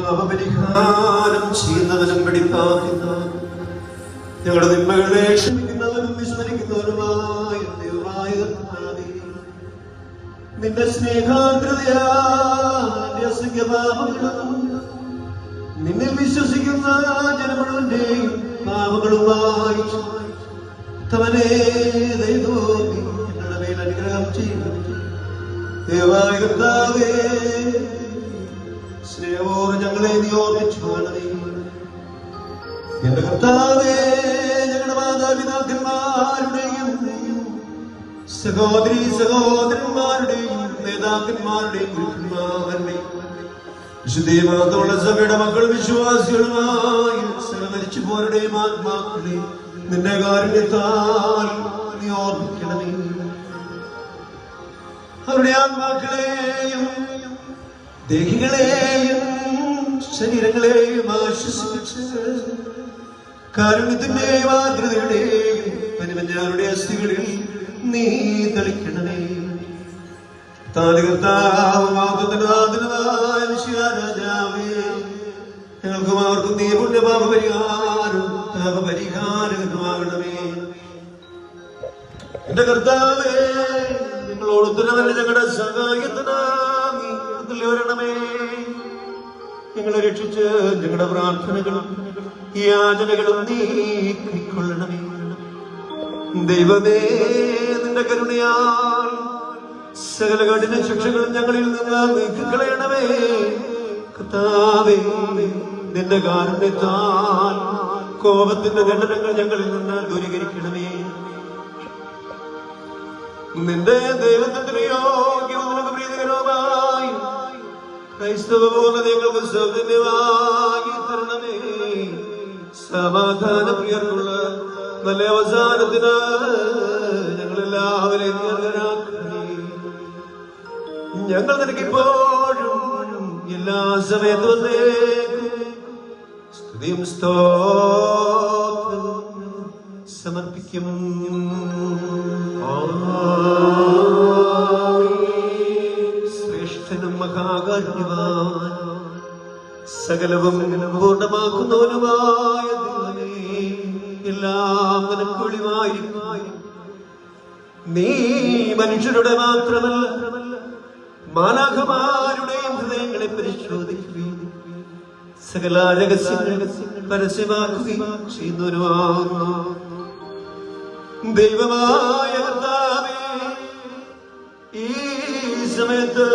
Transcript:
പാപപരിഹാരം ചെയ്യുന്നവനും വെടിപ്പാക്കുന്ന ഞങ്ങളുടെ തിന്മകളെ ക്ഷമിക്കുന്നവനും വിസ്മരിക്കുന്നവനുമായ ദൈവമായ കർത്താവേ, നിന്റെ സ്നേഹാർദ്രതയാൽ അസംഖ്യപാപങ്ങളും നിന്നിൽ വിശ്വസിക്കുന്ന ജനങ്ങളുടെയും പാപങ്ങളുമായി ഞങ്ങളുടെ മേൽ അനുഗ്രഹം ചെയ്യുന്നു. ദൈവമായ കർത്താവേ, സ്നേഹപൂർവ്വം ഞങ്ങളെ നീ ഓർമ്മിച്ചു കാണണമേ. എന്റെ കർത്താവേ, ഞങ്ങളുടെ മാതാപിതാക്കന്മാരുടെയും സഹോദരീ സഹോദരന്മാരുടെയും നേതാക്കന്മാരുടെയും ഗുരുക്കന്മാരുടെയും വിശുദ്ധീകരണത്തോടെ സഭയുടെ മക്കൾ വിശ്വാസികളുമായി മരിച്ചു പോരുടെയും ആത്മാക്കളെ നിന്റെ കാരുണ്യത്താൽ നീ ഓർമ്മിക്കണമേ. അവരുടെ ആത്മാക്കളെയും ദേഹികളെയും ശരീരങ്ങളെയും ആശ്വസിപ്പിച്ച് കാരുണ്യത്തിന്റെയും ആർദ്രതയുടെയും പരിമഞ്ഞാരുടെ അസ്ഥികളിൽ നീ തളിക്കണമേ. ഞങ്ങൾക്കും അവർക്കും നീ പാപപരിഹാരമാകണമേ. എന്റെ കർത്താവേ, നിങ്ങളോടൊത്തുനവല്ല ഞങ്ങളുടെ സഹായത്തിനായി വരണമേ. ഞങ്ങളെ രക്ഷിച്ച് ഞങ്ങളുടെ പ്രാർത്ഥനകളും യാചനകളും നീ കൈക്കൊള്ളണമേ. ദൈവമേ, നിന്റെ കരുണയാൽ സകല കഠിന ശിക്ഷകളും ഞങ്ങളിൽ നിന്ന് നീക്കിക്കളയണമേ. കർത്താവേ, നിന്റെ കാരുണ്യത്താൽ കോപത്തിന്റെ ദണ്ഡനങ്ങൾ ഞങ്ങളിൽ നിന്ന് ദൂരീകരിക്കണമേ. നിന്റെ ദൈവത്വത്തിന് യോഗ്യവും പ്രീതികരവുമായി ക്രൈസ്തവ പൂർണ്ണതകൾക്ക് സൗജന്യമായി തരണമേ. സമാധാന പ്രിയർക്കുള്ള നല്ല അവസാനത്തിന് ഞങ്ങളെല്ലാവരെയും അർഹരാക്കണമേ. ഞങ്ങൾ നിനക്കിപ്പോഴും എല്ലാ സമയത്തും സ്തുതിയും സ്തോത്രവും സമർപ്പിക്കും. ശ്രേഷ്ഠനും മഹാകാരുണ്യവാൻ സകലവും പൂർണ്ണമാക്കുന്നവനുമായ ദൈവമേ, എല്ലാം നിനക്ക് വെളിവായിരിക്കും. നീ മനുഷ്യരുടെ മാത്രമല്ല മാലാഖമാരുടെയും ഹൃദയങ്ങളെ പരിശോധിക്കുകയും സകല രഹസ്യങ്ങൾ പരസ്യമാക്കുകയും ചെയ്യുന്നവരുമാകുന്നു. ദൈവമായ കർത്താവേ, ഈ സമയത്ത്